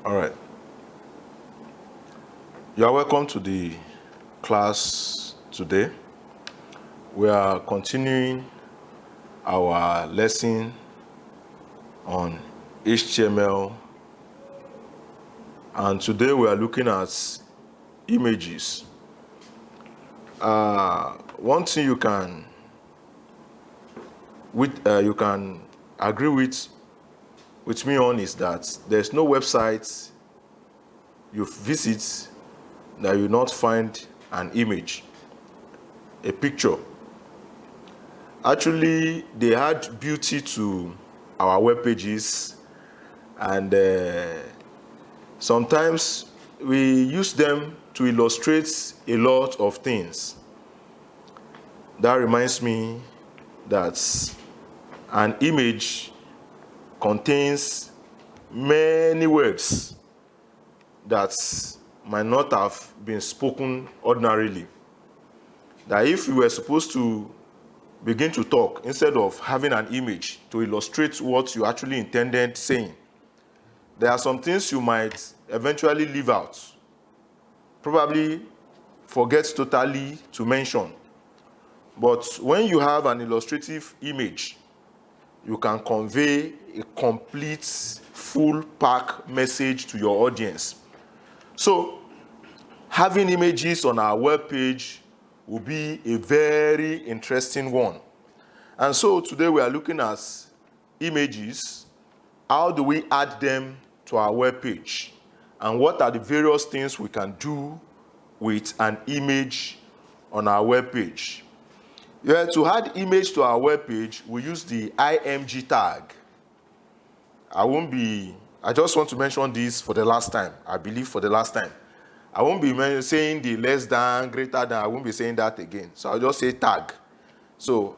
All right. You are welcome to the class today. We are continuing our lesson on HTML, and today we are looking at images. One thing you can agree with me on is that there's no website you visit that you will not find an image, a picture. Actually, they add beauty to our web pages, and sometimes we use them to illustrate a lot of things. That reminds me that an image contains many words that might not have been spoken ordinarily. That if we were supposed to begin to talk, instead of having an image to illustrate what you actually intended saying, there are some things you might eventually leave out, probably forget totally to mention. But when you have an illustrative image, you can convey a complete, full pack message to your audience. So, having images on our web page will be a very interesting one. And so today we are looking at images. How do we add them to our web page? And what are the various things we can do with an image on our web page? Yeah, to add image to our web page, we use the img tag. I just want to mention this for the last time. I believe for the last time. I won't be saying the less than, greater than. I won't be saying that again. So I'll just say tag. So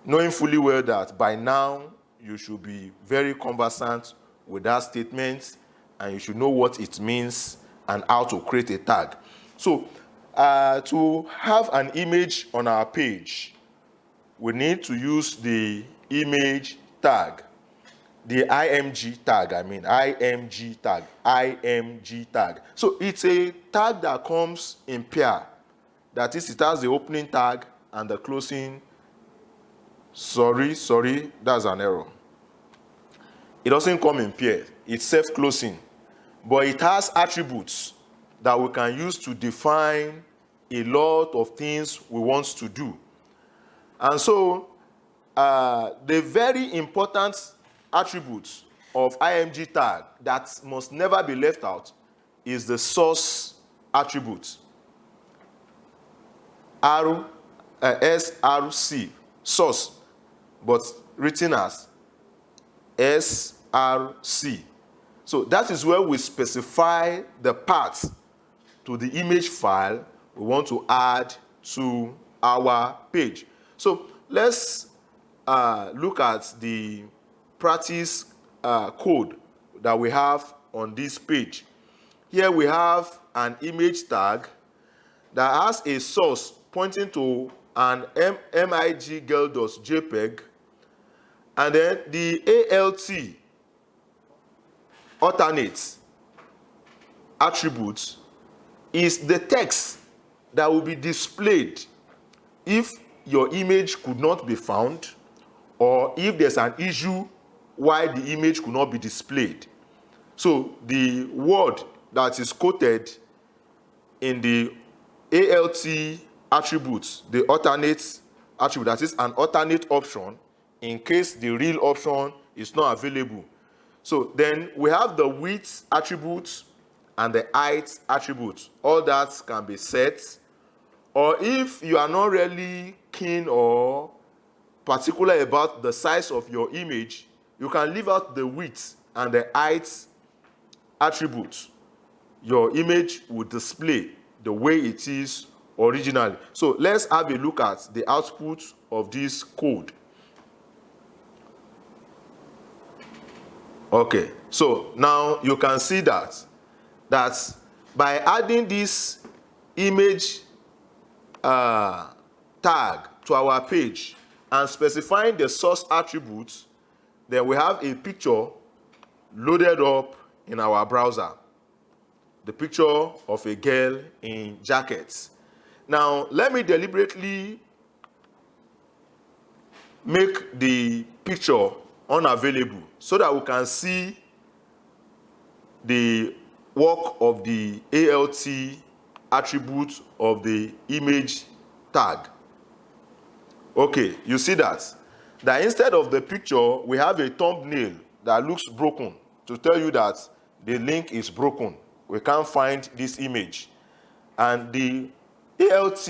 knowing fully well that by now you should be very conversant with that statement, and you should know what it means and how to create a tag. So to have an image on our page, we need to use the image tag. The img tag. So it's a tag that comes in pair. That is, it has the opening tag and the closing. Sorry, that's an error. It doesn't come in pair. It's self-closing. But it has attributes that we can use to define a lot of things we want to do. And so, the very important attributes of img tag that must never be left out is the source attribute. src, source, but written as src. So that is where we specify the path to the image file we want to add to our page. So let's look at the practice code that we have on this page. Here we have an image tag that has a source pointing to an mig.jpg, and then the alt alternate attribute is the text that will be displayed if your image could not be found, or if there's an issue why the image could not be displayed. So the word that is quoted in the alt attributes, the alternate attribute, that is an alternate option in case the real option is not available. So then we have the width attribute and the height attribute. All that can be set. Or if you are not really keen or particular about the size of your image, you can leave out the width and the height attributes. Your image will display the way it is originally. So let's have a look at the output of this code. Okay, so now you can see that by adding this image tag to our page and specifying the source attributes, then we have a picture loaded up in our browser. the picture of a girl in jackets. Now, let me deliberately make the picture unavailable so that we can see the work of the ALT attribute of the image tag. Okay, you see that instead of the picture, we have a thumbnail that looks broken to tell you that the link is broken. We can't find this image. And the ALT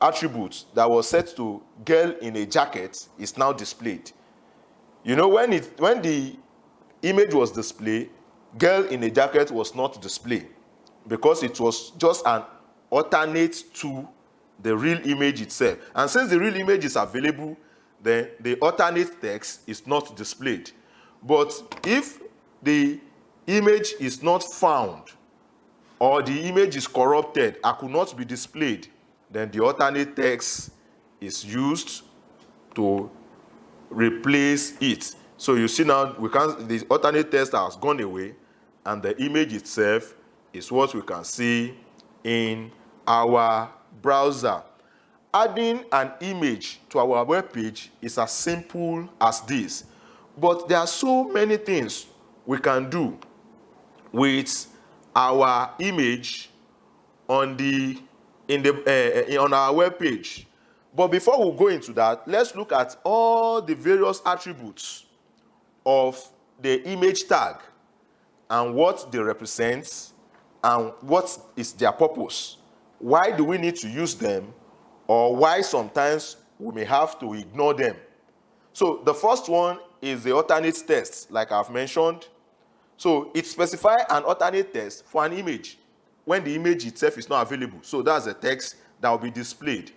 attribute that was set to girl in a jacket is now displayed. You know, when the image was displayed, girl in a jacket was not displayed because it was just an alternate to the real image itself. And since the real image is available, then the alternate text is not displayed. But if the image is not found or the image is corrupted and could not be displayed, then the alternate text is used to replace it. So you see now, the alternate text has gone away, and the image itself is what we can see in our browser. Adding an image to our web page is as simple as this, but there are so many things we can do with our image on our web page. But before we go into that, let's look at all the various attributes of the image tag and what they represent and what is their purpose. Why do we need to use them, or why sometimes we may have to ignore them? So the first one is the alternate text, like I've mentioned. So it specifies an alternate text for an image when the image itself is not available. So that's the text that will be displayed.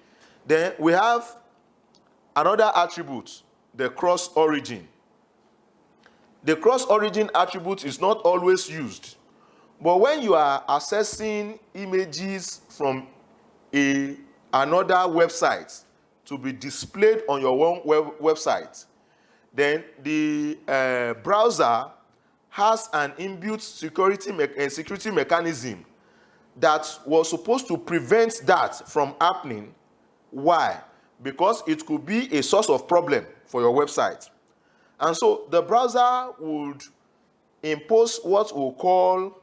Then we have another attribute, the cross origin. The cross origin attribute is not always used, but when you are accessing images from another website to be displayed on your own website, then the browser has an inbuilt security mechanism that was supposed to prevent that from happening. Why? Because it could be a source of problem for your website. And so the browser would impose what we'll call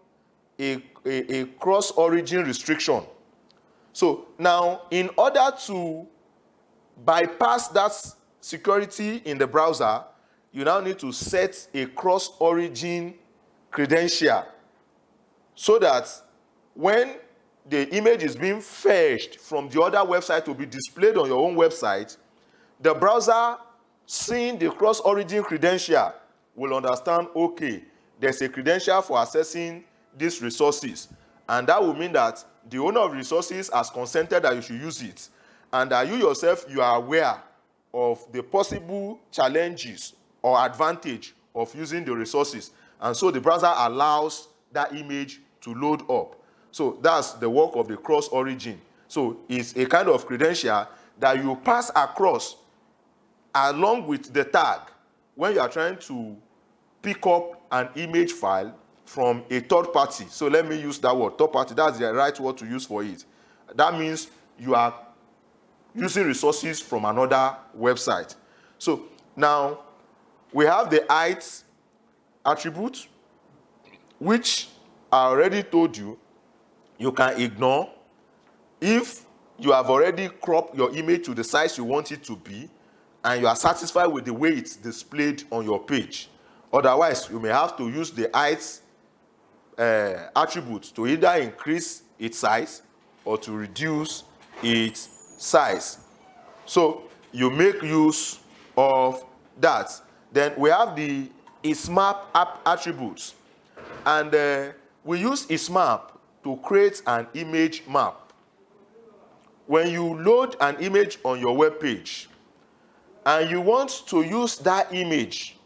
a cross-origin restriction. So now, in order to bypass that security in the browser, you now need to set a cross-origin credential so that when the image is being fetched from the other website to be displayed on your own website, the browser, seeing the cross-origin credential, will understand, okay, there's a credential for accessing these resources. And that will mean that the owner of the resources has consented that you should use it. And that you yourself, you are aware of the possible challenges or advantage of using the resources. And so the browser allows that image to load up. So that's the work of the cross origin. So it's a kind of credential that you pass across along with the tag when you are trying to pick up an image file from a third party. So let me use that word, third party. That's the right word to use for it. That means you are using resources from another website. So now we have the height attribute, which I already told you can ignore if you have already cropped your image to the size you want it to be and you are satisfied with the way it's displayed on your page. Otherwise, you may have to use the height attribute to either increase its size or to reduce its size. So you make use of that. Then we have the ismap attributes, and we use ismap to create an image map. When you load an image on your web page and you want to use that image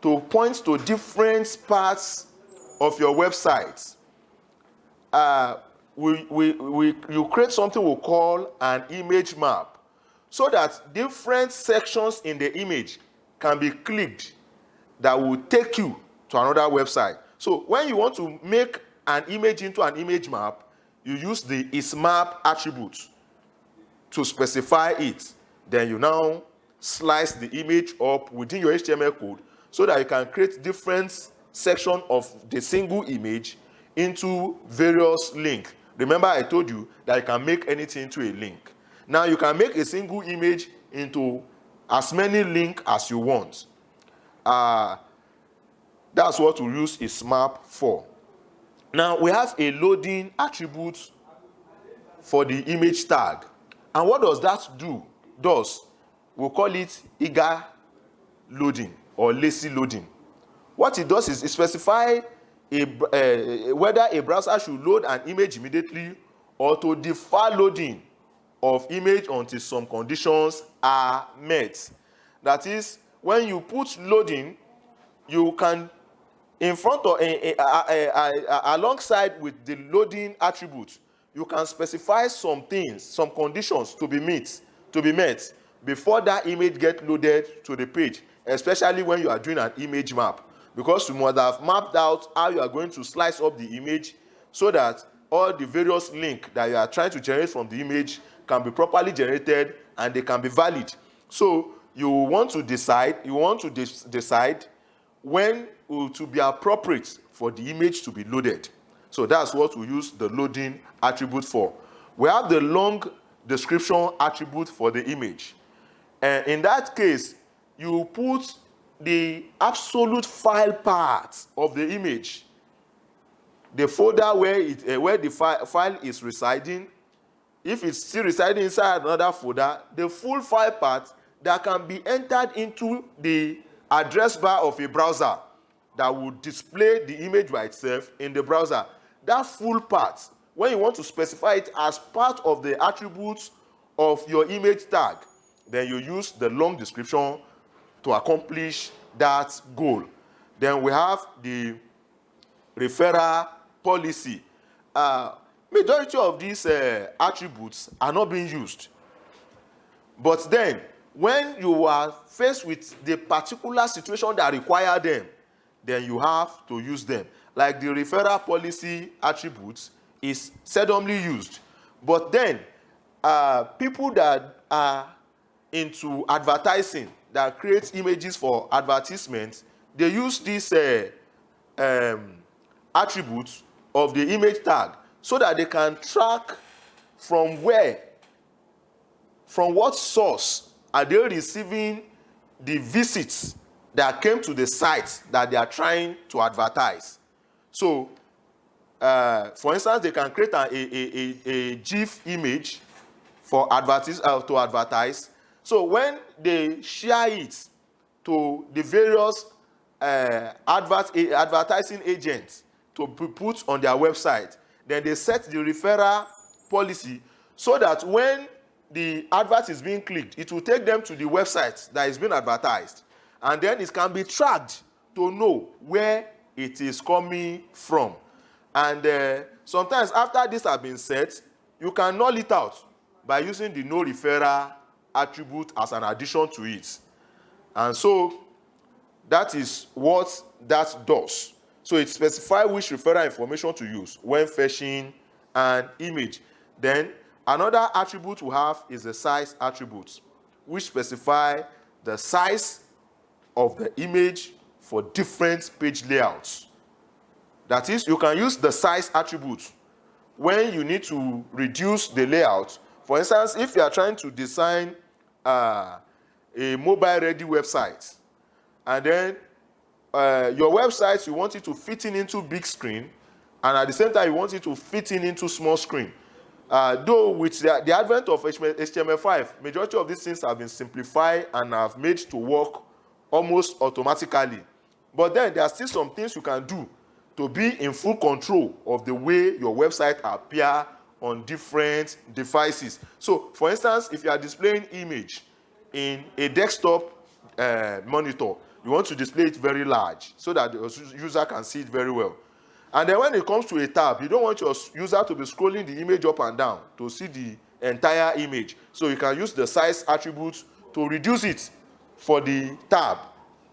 to point to different parts of your website, you create something we call an image map so that different sections in the image can be clicked that will take you to another website. So when you want to make an image into an image map, you use the isMap attribute to specify it. Then you now slice the image up within your HTML code so that you can create different sections of the single image into various links. Remember, I told you that you can make anything into a link. Now you can make a single image into as many links as you want. That's what we use isMap for. Now we have a loading attribute for the image tag. And what does that do? We'll call it eager loading or lazy loading. What it does is it specifies whether a browser should load an image immediately or to defer loading of image until some conditions are met. That is, when you put loading, you can, in front of alongside with the loading attribute, you can specify some things, some conditions to be met before that image gets loaded to the page, especially when you are doing an image map, because you must have mapped out how you are going to slice up the image so that all the various links that you are trying to generate from the image can be properly generated and they can be valid. So you want to decide when to be appropriate for the image to be loaded. So that's what we use the loading attribute for. We have the long description attribute for the image. And in that case, you put the absolute file part of the image, the folder where the file is residing. If it's still residing inside another folder, the full file part that can be entered into the address bar of a browser that will display the image by itself in the browser. That full part, when you want to specify it as part of the attributes of your image tag, then you use the long description to accomplish that goal. Then we have the referral policy. Majority of these attributes are not being used. But then, when you are faced with the particular situation that require them, then you have to use them. Like the referral policy attributes is seldomly used. But then, people that are into advertising, that create images for advertisements, they use these attributes of the image tag so that they can track from what source are they receiving the visits that came to the site that they are trying to advertise. So, for instance, they can create a GIF image for to advertise. So when they share it to the various advertising agents to be put on their website, then they set the referral policy so that when the advert is being clicked, it will take them to the website that is being advertised. And then it can be tracked to know where it is coming from. And sometimes after this has been set, you can null it out by using the no referral attribute as an addition to it. And so that is what that does. So it specifies which referral information to use when fetching an image. Then another attribute we have is the size attribute, which specify the size of the image for different page layouts. That is, you can use the size attribute when you need to reduce the layout. For instance, if you are trying to design a mobile-ready website, and then your website, you want it to fit into big screen, and at the same time, you want it to fit into small screen. Though with the advent of HTML5, majority of these things have been simplified and have made to work almost automatically. But then there are still some things you can do to be in full control of the way your website appear on different devices. So, for instance, if you are displaying image in a desktop monitor, you want to display it very large so that the user can see it very well. And then when it comes to a tab, you don't want your user to be scrolling the image up and down to see the entire image. So you can use the size attribute to reduce it for the tab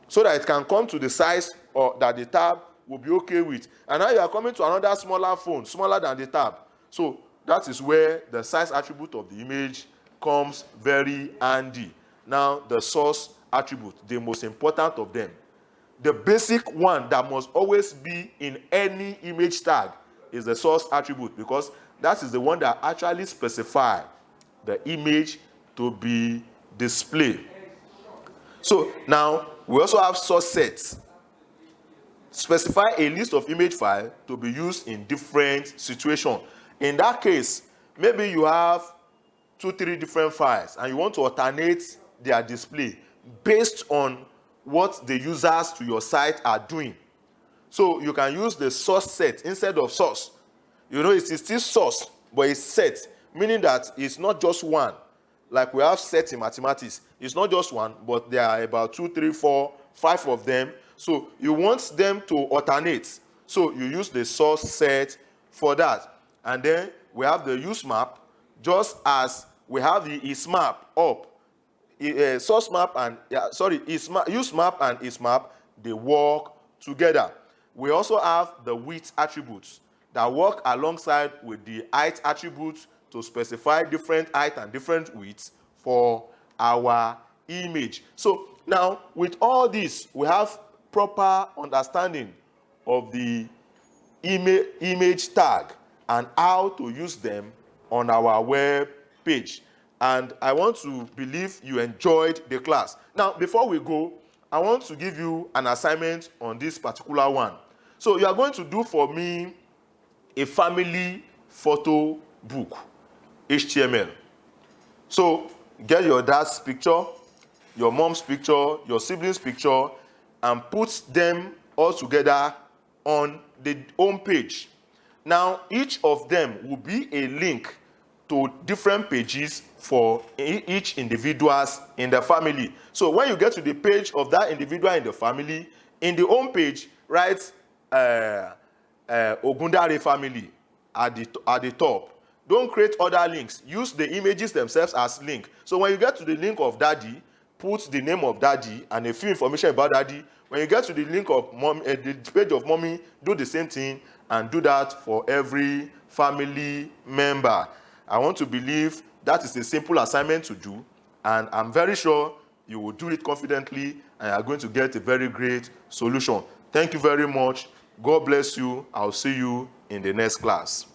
so that it can come to the size or that the tab will be okay with. And now you are coming to another smaller phone, smaller than the tab. So that is where the size attribute of the image comes very handy. Now, the source attribute, the most important of them. The basic one that must always be in any image tag is the source attribute, because that is the one that actually specifies the image to be displayed. So now we also have source sets. Specify a list of image files to be used in different situations. In that case, maybe you have 2-3 different files and you want to alternate their display based on what the users to your site are doing. So you can use the source set instead of source. You know, it is still source, but it's set, meaning that it's not just one. Like we have set in mathematics. It's not just one, but there are about 2, 3, 4, 5 of them. So you want them to alternate. So you use the source set for that. And then we have the use map, just as we have the ismap up. Source map and use map and ismap, they work together. We also have the width attributes that work alongside with the height attributes to specify different height and different widths for our image. So now, with all this, we have proper understanding of the image tag and how to use them on our web page. And I want to believe you enjoyed the class. Now, before we go, I want to give you an assignment on this particular one. So you are going to do for me a family photo book, HTML. So get your dad's picture, your mom's picture, your siblings' picture, and put them all together on the home page. Now, each of them will be a link to different pages for each individuals in the family. So when you get to the page of that individual in the family, in the home page, write Ogundare family at the top. Don't create other links. Use the images themselves as link. So when you get to the link of daddy, put the name of daddy and a few information about daddy. When you get to the link of mom, the page of mommy, do the same thing and do that for every family member. I want to believe that is a simple assignment to do, and I'm very sure you will do it confidently and are going to get a very great solution. Thank you very much. God bless you. I'll see you in the next class.